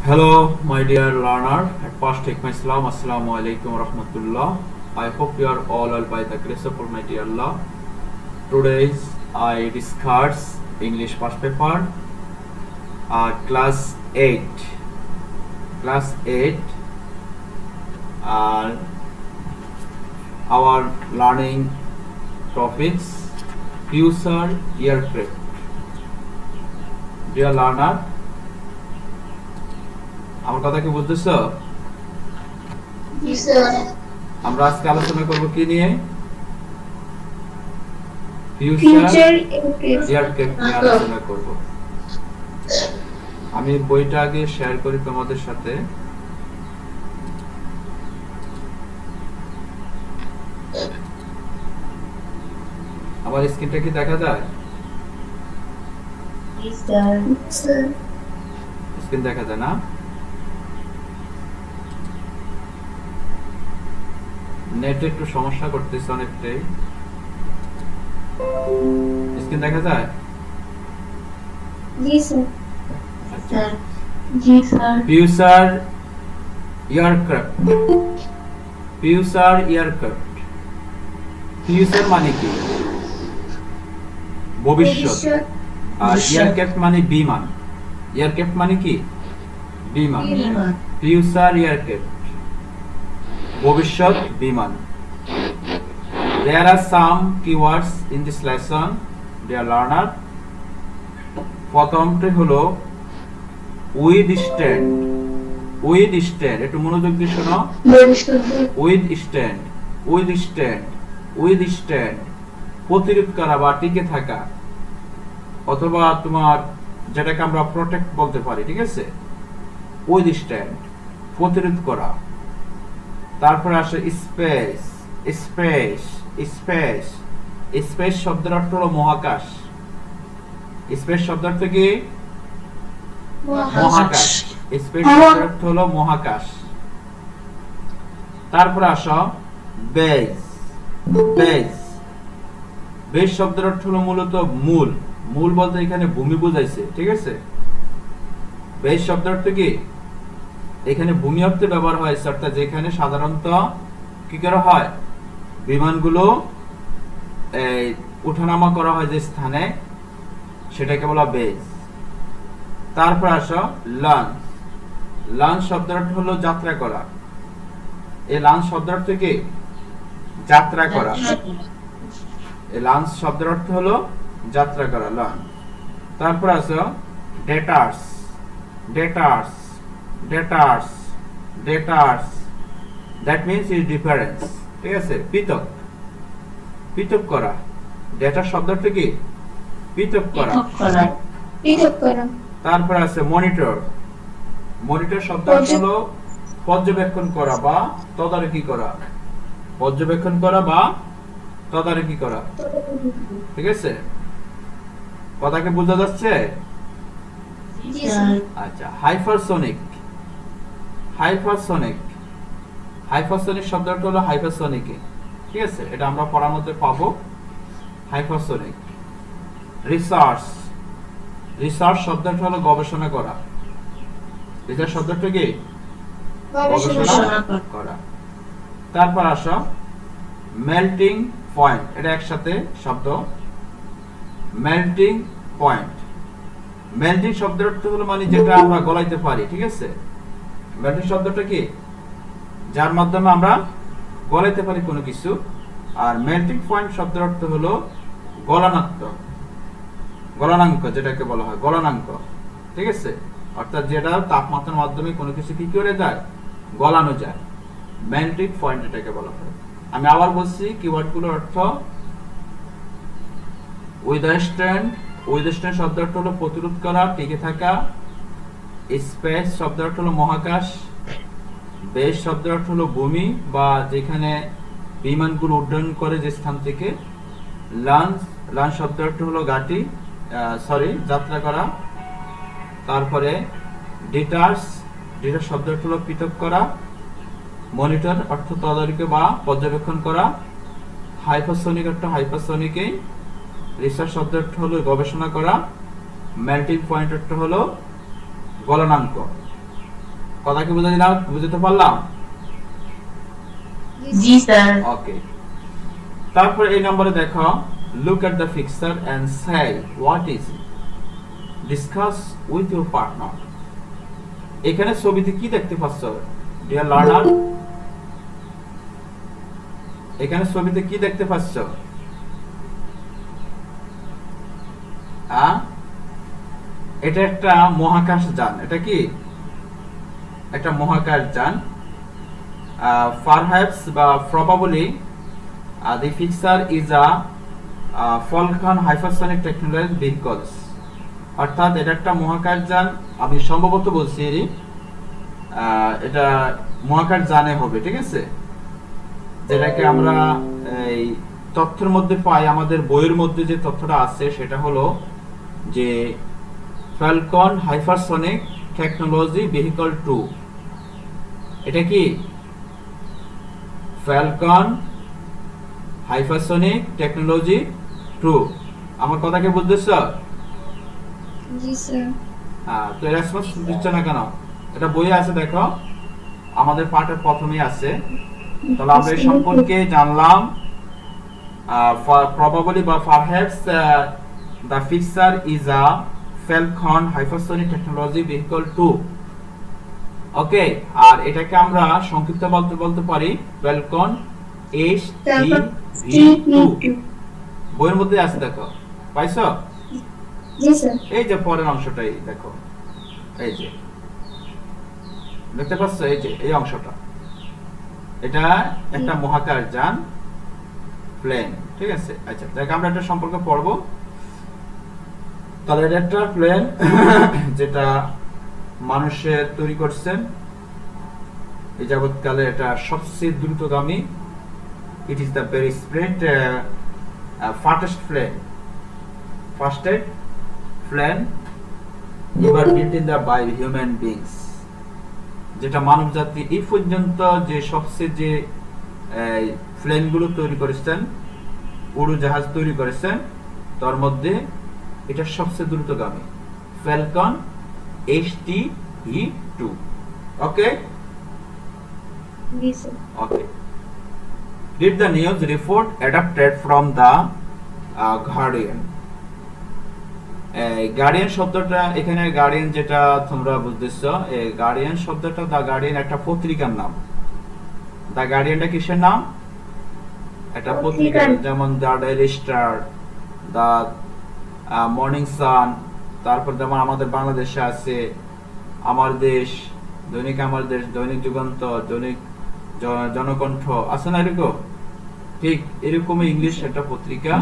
Hello, my dear learner. At first, take my salam. Assalamu alaikum wa rahmatullah. I hope you are all well by the grace of Almighty Allah. Today, I discuss English first paper, class 8. Class 8. Our learning topics: future aircraft. Dear learner, আমার কথা কি বুঝতেছো? জি sir. আমরা আজকে আলোচনা করব কি নিয়ে? ফিউচার এয়ারক্রাফট নিয়ে আলোচনা করব। আমি বইটা আগে শেয়ার করি তোমাদের সাথে। আমার স্ক্রিনটা কি দেখা যায়? জি স্যার। স্ক্রিন দেখা যায় না? নেটে একটু সমস্যা করতেছে অনেকটাই। স্ক্রিন দেখা যায়? জি স্যার। স্যার। জি sir. Future aircraft. Future aircraft. Future মানে কি? ভবিষ্যৎ। আর এয়ারক্রাফট মানে বিমান। এয়ারক্রাফট মানে কি? বিমান। ফিউচার এয়ারক্রাফট, ভবিষ্যৎ বিমান। There are some keywords in this lesson, dear learner. প্রথমটি হলো with stand. With stand, একটু মনোযোগ দিয়ে শোনো। With stand, with stand, with stand, প্রতিরোধ করা বা টিকে থাকা, অথবা তোমার যেটাকে আমরা প্রোটেক্ট বলতে পারি, ঠিক আছে? with stand, প্রতিরোধ করা। তারপরে আসে স্পেস। স্পেস, স্পেস, স্পেস শব্দের অর্থ হলো মহাকাশ। স্পেস শব্দের অর্থ কি? মহাকাশ। স্পেস শব্দের অর্থ হলো মহাকাশ। তারপরে আসো বেস। বেস, বেস শব্দের অর্থ হলো মূলত মূল। মূল বলতে এখানে ভূমি বোঝাইছে, ঠিক আছে? বেস শব্দের অর্থ কি? এখানে ভূমি অর্থে ব্যবহার হয়, অর্থাৎ যেখানে সাধারণত কি করা হয়, বিমানগুলো ওঠানামা করা হয় যে স্থানে, সেটাকে বলা বেস। তারপর আসো লঞ্চ। লঞ্চ শব্দের অর্থ হলো যাত্রা করা। এই লঞ্চ শব্দের অর্থ কি? যাত্রা করা। এই লঞ্চ শব্দের অর্থ হলো যাত্রা করা, লঞ্চ। তারপর আসো ডেটার্স। ডেটার্স, ডেটার্স, ডেটার্স, that means is difference, ঠিক আছে? পৃথক, পৃথক করা। ডেটা শব্দটা কি? পৃথক করা, পৃথক করা। তারপর আছে মনিটর। মনিটর শব্দ হলো পর্যবেক্ষণ করা বা তদারকি করা। পর্যবেক্ষণ করা বা তদারকি করা, ঠিক আছে? কথা কি বোঝা যাচ্ছে? জি স্যার। আচ্ছা, হাইপারসোনিক। হাইপারসোনিক, হাইপারসোনিক শব্দটা হলো হাইপারসোনিক, ঠিক আছে? এটা আমরা পড়ার মধ্যে পাবো। হাইপারসোনিক। রিসার্চ। রিসার্চ শব্দটা হলো গবেষণা করা। রিসার্চ শব্দটা কি? গবেষণা করা। তারপর আসো মেল্টিং পয়েন্ট। এটা একসাথে শব্দ, মেল্টিং পয়েন্ট। মেল্টিং শব্দের অর্থ হলো মানে যেটা আমরা গলাইতে পারি, ঠিক আছে? মেল্টিং শব্দটা কি? যার মাধ্যমে আমরা গলাইতে পারি কোনো কিছু। আর মেল্টিং পয়েন্ট শব্দের অর্থ হলো গলনাঙ্ক। গলনাঙ্ক যেটাকে বলা হয়, গলনাঙ্ক, ঠিক আছে? অর্থাৎ যেটা তাপমাত্রার মাধ্যমে কোনো কিছু কি করে যায়, গলানো যায়। মেল্টিং পয়েন্ট এটাকে বলা হয়। আমি আবার বলছি কিওয়ার্ডগুলোর অর্থ। উইথস্ট্যান্ড। উইথস্ট্যান্ড শব্দের অর্থ হলো প্রতিরোধ করা, টিকে থাকা। স্পেস শব্দের অর্থ হলো মহাকাশ। বেস শব্দের অর্থ হলো ভূমি বা যেখানে বিমানগুলো উড্ডয়ন করে যে স্থান থেকে। লঞ্চ। লঞ্চ শব্দের অর্থ হলো ঘাঁটি, যাত্রা করা। তারপরে ডিটার্স। ডিটার্স শব্দের অর্থ হলো পৃথক করা। মনিটর অর্থ তদারকি বা পর্যবেক্ষণ করা। হাইপারসোনিক অর্থ হাইপারসোনিকে। রিসার্চ শব্দের অর্থ হলো গবেষণা করা। মেল্টিং পয়েন্ট অর্থ হলো গলনাঙ্ক। কথা কি বুঝতে পারলাম? জি স্যার। ওকে, তারপর এই নম্বরে দেখো, look at the picture and say what is it, discuss with your partner। এখানে ছবিতে কি দেখতে পাচ্ছ ডিয়ার লার্নার? এখানে ছবিতে কি দেখতে পাচ্ছ? এটা একটা মহাকাশ যান। এটা কি একটা মহাকাশ যান। পারহ্যাপস বা probably the fixer is a Falcon hypersonic technology vehicles। অর্থাৎ এটা একটা মহাকাশ যান, আমি সম্ভবত বলছি এটা মহাকাশ যানে হবে, ঠিক আছে, যেটাকে আমরা এই তথ্যের মধ্যে পাই, আমাদের বইয়ের মধ্যে যে তথ্যটা আছে সেটা হলো যে ফ্যালকন হাইপারসনিক টেকনোলজি ভেহিকল 2। এটা কি ফ্যালকন হাইপারসনিক টেকনোলজি 2। আমার কথা কি বুঝতেছ? জি স্যার। তো রেসপন্স দিচ্ছ না কেন? এটা বইয়ে আছে, দেখো আমাদের পাঠের প্রথমেই আছে। তাহলে আমরা এই সম্পর্কে জানলাম। Probably বা perhaps the fixer is a Falcon hypersonic technology vehicle 2। ওকে, আর এটাকে আমরা সংক্ষিপ্ত বলতে পারি Falcon HTV2। বইয়ের মধ্যে আছে, দেখো পাইছো? জি স্যার। এই যে পরের অংশটাই দেখো, এই যে দেখতে পাচ্ছ, এই যে এই অংশটা, এটা একটা মহাকাশ যান, প্লেন, ঠিক আছে। আচ্ছা, দেখ আমরা এটা সম্পর্কে পড়বো। তাহলে এটা একটা প্লেন যেটা মানুষের তৈরি করছেন এই যাবৎকালে, এটা সবচেয়ে দ্রুতগামী। It is the very spread fastest plane ever built in the by human beings. যেটা মানব জাতি এই পর্যন্ত যে সবচেয়ে যে প্লেনগুলো তৈরি করেছেন, উড়োজাহাজ তৈরি করেছেন, তার মধ্যে এটা সবচেয়ে দ্রুতগামী, Falcon HTV2। Okay okay, read the news report adapted from the Guardian। Guardian শব্দটা এখানে, গার্ডিয়ান যেটা তোমরা বুঝতেছো, এই গার্ডিয়ান শব্দটা, দা গার্ডিয়ান একটা পত্রিকার নাম। দা গার্ডিয়ানটা কিসের নাম? একটা পত্রিকা, যেমন দা ডেইলি স্টার, দা মর্নিং সান, তারপর যেমন আমাদের বাংলাদেশে আছে আমার দেশ, দৈনিক আমার দেশ, দৈনিক যুগান্তর, দৈনিক জনকণ্ঠ, আছে না এরকম? ঠিক এরকমই ইংলিশ একটা পত্রিকা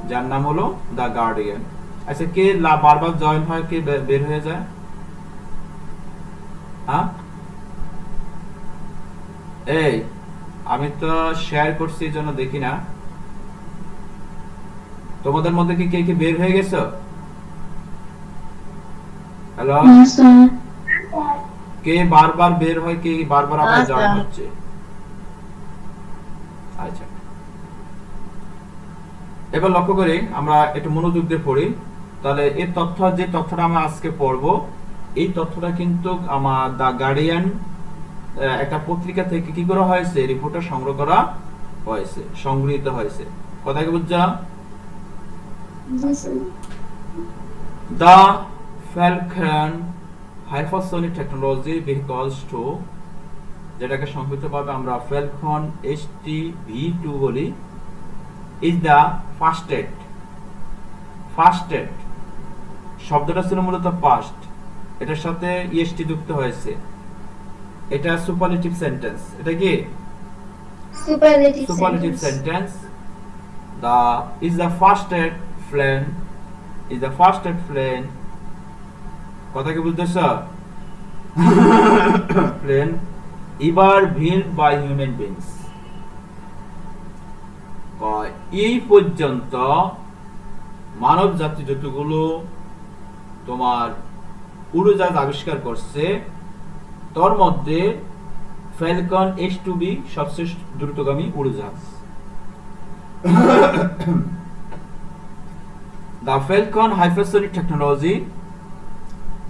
যার নাম হলো দা গার্ডিয়ান। আচ্ছা, কে বারবার জয়েন হয়, কে বের হয়ে যায়? এই আমি তো শেয়ার করছি এই জন্য দেখি না। তোমাদের মধ্যে কি কে বের হয়ে গেছো? হ্যালো, কে বারবার বের হয়, কে বারবার আবার জয়েন হচ্ছে? আচ্ছা, এবার লক্ষ্য করি, আমরা একটু মনোযোগ দিয়ে পড়ি। তাহলে এই তথ্য, যে তথ্যটা আমরা আজকে পড়বো, এই তথ্যটা কিন্তু আমার দা গার্ডিয়ান একটা পত্রিকা থেকে কি করা হয়েছে, রিপোর্টটা সংগ্রহ করা হয়েছে, সংগৃহীত হয়েছে। কথা কি বুঝছো? The Falcon hypersonic technology vehicles 2, যেটাকে সংক্ষিপ্তভাবে আমরা Falcon HTV2 বলি, is the fastest শব্দটা ছিল মূলত ফাস্ট, এটার সাথে EST যুক্ত হয়েছে। এটা সুপারলেটিভ সেন্টেন্স। এটা কি superlative sentence? the is the fastest plane কথা কি বুঝতেছ? plane ever built by human beings। এই পর্যন্ত মানব জাতি যতগুলো তোমার উড়োজাহাজ আবিষ্কার করছে, তার মধ্যে ফ্যালকন H2V সবচেয়ে দ্রুতগামী উড়োজাহাজ। The Falcon hypersonic technology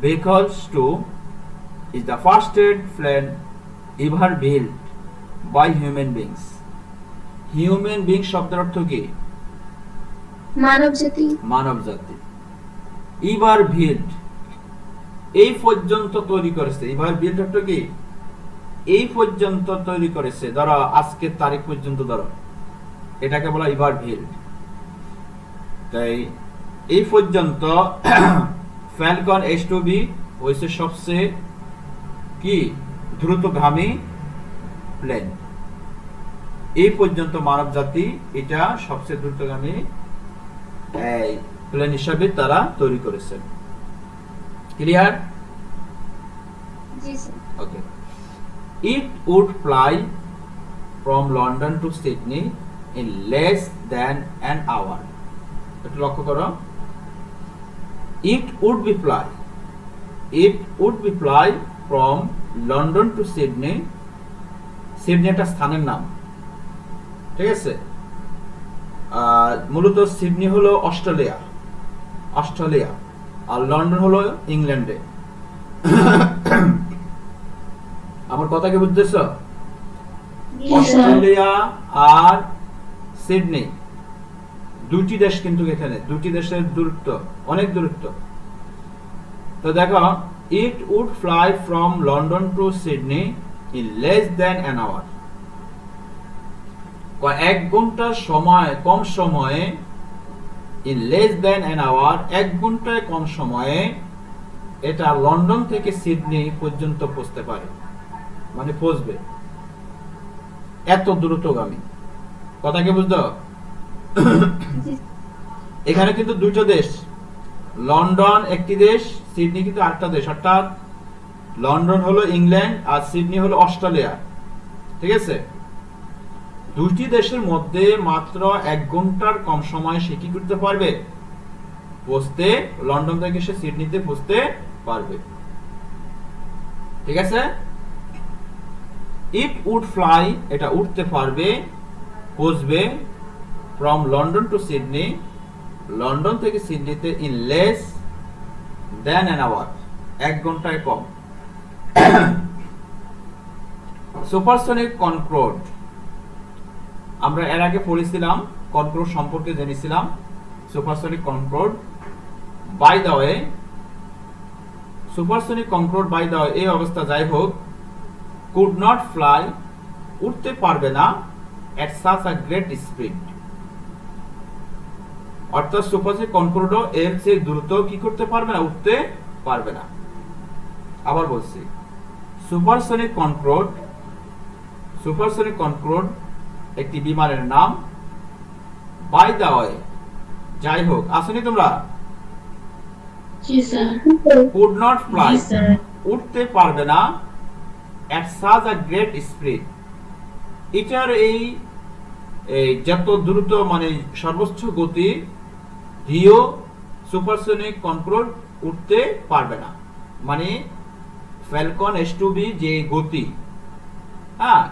vehicles 2 is the fastest plane ever built by human beings. Human being শব্দের অর্থ কি? মানব জাতি। মানব জাতি। ever built এই পর্যন্ত তৈরি করেছে। ever built অর্থ কি? এই পর্যন্ত তৈরি করেছে। ধরো আজকের তারিখ পর্যন্ত ধরো এটাকে বলা ever built। তাই এই পর্যন্ত ফ্যালকন H2B হয়েছে সবচেয়ে কি দ্রুতগামী প্লেন। এই পর্যন্ত মানব জাতি এটা সবচেয়ে দ্রুতগামী প্লেন হিসাবে তারা তৈরি করেছে। Clear? G sir. Okay. It would fly from London to Sydney in less than an hour. একটু লক্ষ্য করো। It would be fly. It would be fly from London to Sydney. Sydney একটা স্থানের নাম, ঠিক আছে? মূলত সিডনি হলো অস্ট্রেলিয়া, আর লন্ডন হলো ইংল্যান্ডে। আমার কথা কি বুঝতেছো? অস্ট্রেলিয়া আর সিডনি দুটি দেশ, কিন্তু এখানে দুটি দেশের দূরত্ব অনেক দূরত্ব। তো দেখো, it would fly from London to Sydney in less than an hour. এক ঘন্টার সময়, কম সময়ে, in less than an hour, এক ঘন্টায় কম সময়ে এটা লন্ডন থেকে সিডনি পর্যন্ত পৌঁছতে পারে, মানে পৌঁছবে। এত দ্রুতগামী। কথা কি বুঝছো? এখানে কিন্তু দুটো দেশ, লন্ডন একটি দেশ, সিডনি কিন্তু আরেকটা দেশ। অর্থাৎ লন্ডন হলো ইংল্যান্ড আর সিডনি হলো অস্ট্রেলিয়া, ঠিক আছে? দুটি দেশের মধ্যে মাত্র এক ঘন্টার কম সময়ে সে কি করতে পারবে? পৌঁছতে, লন্ডন থেকে সে সিডনিতে পৌঁছতে পারবে, ঠিক আছে? It would fly, এটা উঠতে পারবে, পৌঁছবে, from London to Sydney, London থেকে সিডনিতে in less than an hour, এক ঘন্টায় কম। সুপারসনিক কনকর্ড, আমরা এর আগে পড়েছিলাম, কনকর্ড সম্পর্কে জেনেছিলাম। Supersonic Concorde by the way, supersonic Concorde by the way এই অবস্থা যাই হোক, could not fly, উঠতে পারবে না, at such a great speed, অর্থাৎ সুপারসনিক কনকর্ডও এর চেয়ে দ্রুত কি করতে পারবে না? উঠতে পারবে না। আবার বলছি, সুপারসনিক কনকর্ড একটি বিমানের নাম। বাই দ্য ওয়ে যাই হোক, আসেনি তোমরা? জি স্যার। could not fly, জি স্যার। উঠতে পারবে না, at such a great speed, এটার এই যত দ্রুত মানে সর্বোচ্চ গতি দিয়েও সুপারসনিক কনকর্ড উঠতে পারবে না। মানে ফ্যালকন H2B যে গতি, হ্যাঁ,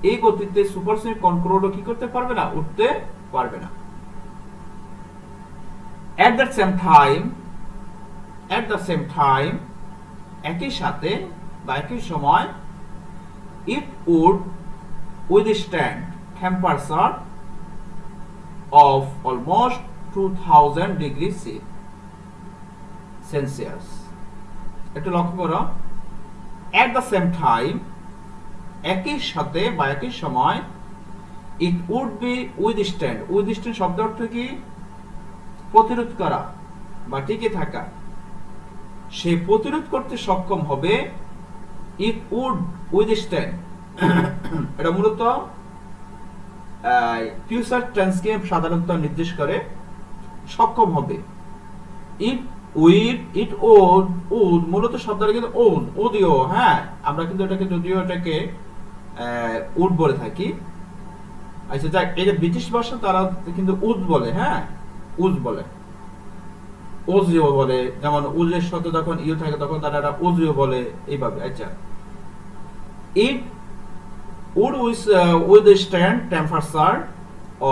এই গতিতে সুপারসনিক কনকর্ডও কি করতে পারবে না? উঠতে পারবে না। at the same time, একই সাথে বা একই সময়, it would withstand temperature of almost 2000 degrees Celsius. একটু লক্ষ্য করো, at the same time, একই সাথে বা একই সময়, it would be withstand শব্দ অর্থ কি? প্রতিরোধ করা বা টিকে থাকা। সে প্রতিরোধ করতে সক্ষম হবে। it would withstand এটা মূলত ফিউচার টেন্সকে সাধারণত নির্দেশ করে, সক্ষম হবে। it would মূলত শব্দটা কিন্তু ওদিও, হ্যাঁ, আমরা কিন্তু এটাকে যদিও এটাকে উড বলে থাকি। আচ্ছা যাক, এটা ব্রিটিশ ভাষা, তারা কিন্তু উড বলে, হ্যাঁ, উড বলে, ওজিও বলে। যেমন উজের সাথে যখন ইউ থাকে তখন তারা ওজিও বলে, এইভাবে। আচ্ছা, it would withstand temperature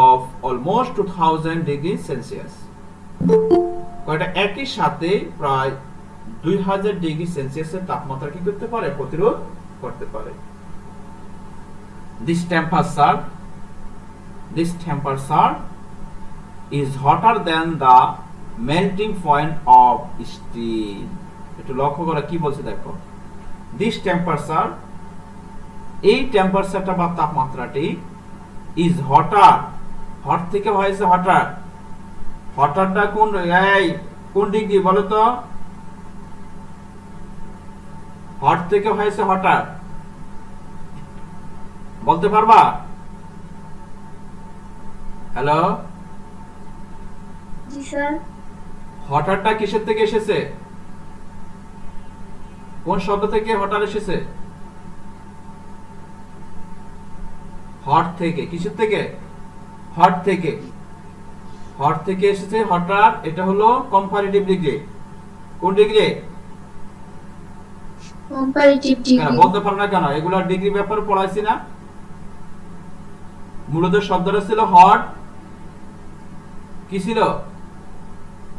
of almost 2000 degrees Celsius, এটা একই সাথে প্রায় 2000 ডিগ্রি সেলসিয়াসের তাপমাত্রা কি করতে পারে? প্রতিরোধ করতে পারে। This temperature is hotter than the melting point of steel. একটু লক্ষ্য করা কি বলছে দেখো। This temperature, এই টেম্পারেচারটা বা তাপমাত্রাটি is hotter, হট থেকে হয়েছে hotter, হটারটা কোন ডিগ্রি বলো তো? হট থেকে হয়েছে হটার, বলতে পারবা? হ্যালো, জি স্যার। হটারটা কিসের থেকে এসেছে? কোন শব্দ থেকে হটার এসেছে? হট থেকে। কিসের থেকে? হট থেকে। হট থেকে এসেছে হটার। এটা হলো কম্পারেটিভ ডিগ্রি। কোন ডিগ্রি? Comparative degree. বলতে পারো না কেন? এগুলা ডিগ্রি ব্যাপারে পড়াইছি না? মূলত শব্দটা ছিল হট। কি ছিল?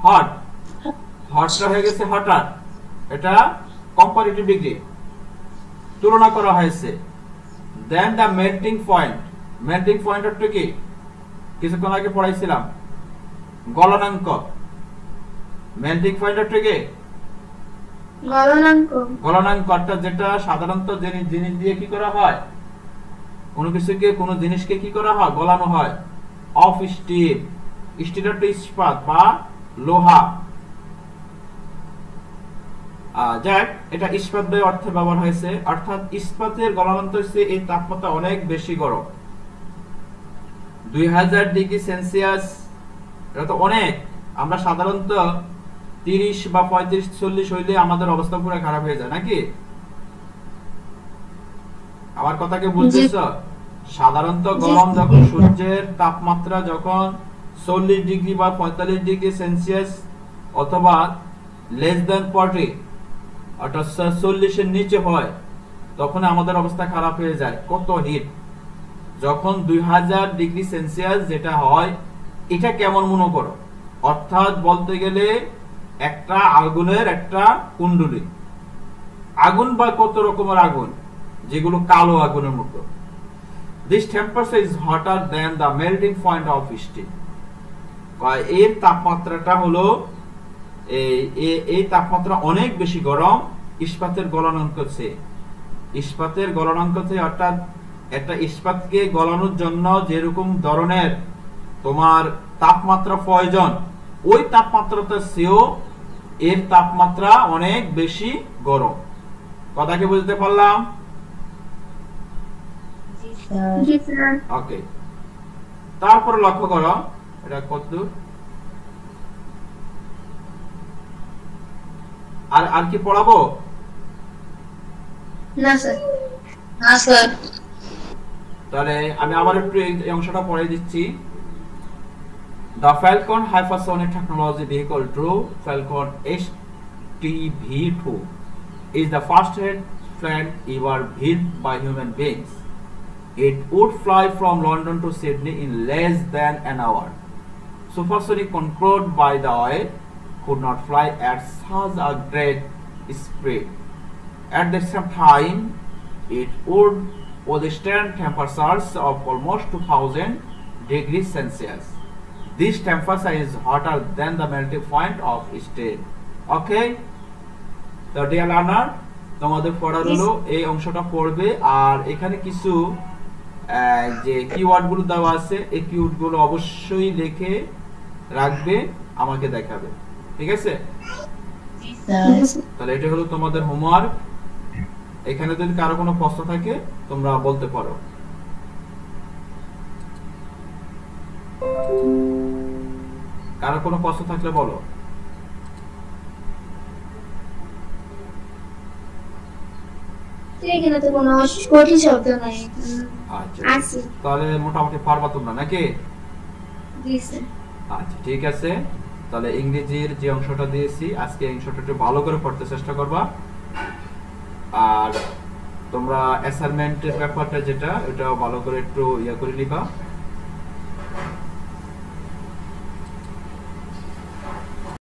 হট। হটটা হয়ে গেছে হটার। এটা কম্পারেটিভ ডিগ্রি, তুলনা করা হয়েছে। Then the melting point. Melting point হচ্ছে কি? কিছুক্ষণ আগে পড়াইছিলাম, গলনাঙ্ক। মেল্টিং পয়েন্ট হচ্ছে কি? গলনাঙ্ক। গলনাঙ্কটা যেটা সাধারণত জিনিস দিয়ে কি করা হয়? কোনো জিনিসকে কি করা হয়? গলানো হয়। Of steel. স্টিল হচ্ছে ইস্পাত বা লোহা। যাক, এটা ইস্পাত বলে অর্থে ব্যবহার হয়েছে। অর্থাৎ ইস্পাতের গলনাঙ্ক হচ্ছে এই তাপমাত্রা অনেক বেশি গরম। 2000 ডিগ্রি সেলসিয়াস, এটা তো অনেক। আমরা সাধারণত 30 বা 35 40 হইলে আমাদের অবস্থা পুরো খারাপ হয়ে যায় নাকি? আমার কথাকে বুঝতেছ? সাধারণত গরম যখন সূর্যের তাপমাত্রা যখন 40 ডিগ্রি বা 45 ডিগ্রি সেলসিয়াস অথবা লেস দ্যান 40 অর্থাৎ 40 এর নিচে হয়, তখন আমাদের অবস্থা খারাপ হয়ে যায়। কত হিট! যখন 2000 ডিগ্রি সেলসিয়াস যেটা হয়, এটা কেমন মনে করো? অর্থাৎ বলতে গেলে একটা আগুনের একটা কুণ্ডলী। আগুন বা কত রকমের আগুন, যেগুলো কালো আগুনের মতো। This temperature is hotter than the melting point of steel. এর তাপমাত্রাটা হলো এই তাপমাত্রা অনেক বেশি গরম ইস্পাতের গলনাঙ্ক চেয়ে। ইস্পাতের গলনাঙ্ক চেয়ে, অর্থাৎ একটা ইস্পাতকে গলানোর জন্য যেরকম ধরনের তোমার তাপমাত্রা প্রয়োজন, ওই তাপমাত্রাটা চেয়েও এর তাপমাত্রা অনেক বেশি গরম। কথা কি বুঝতে পারলাম? জি স্যার। ওকে, তারপর লক্ষ্য করো এটা কতদূর। আর কি পড়াবো? না স্যার। না স্যার। তাহলে আমি আবার একটু এই অংশটা পড়ে দিচ্ছি। The Falcon hypersonic technology vehicle Drew Falcon HTV-2 is the fastest plane ever built by human beings. It would fly from London to Sydney in less than an hour. Supersonic controlled by the oil could not fly at such a great speed. At the same time, it would withstand temperatures of almost 2000 degrees Celsius. This temperature is hotter than the melting point of steel. Okay? So dear learner, তোমাদের পড়ার হলো এই অংশটা পড়বে। আর এখানে কিছু যে keyword গুলো দেওয়া আছে, এই কিওয়ার্ড গুলো অবশ্যই লিখে রাখবে, আমাকে দেখাবে। ঠিক আছে? তাহলে এটা হলো তোমাদের হোমওয়ার্ক। এখানে যদি কারো কোনো প্রশ্ন থাকে তোমরা বলতে পারো। কারো কোনো প্রশ্ন থাকলে বলো। এখানে তো কোনো কঠিন শব্দ নাই। আচ্ছা, তাহলে মোটামুটি পারবা তোমরা নাকি? জি স্যার। আচ্ছা, ঠিক আছে। তাহলে ইংরেজির যে অংশটা দিয়েছি আজকে, এই অংশটা একটু ভালো করে পড়তে চেষ্টা করবা। আর তোমরা অ্যাসাইনমেন্টের ব্যাপারটা যেটা, এটা ভালো করে একটু করে নিবা।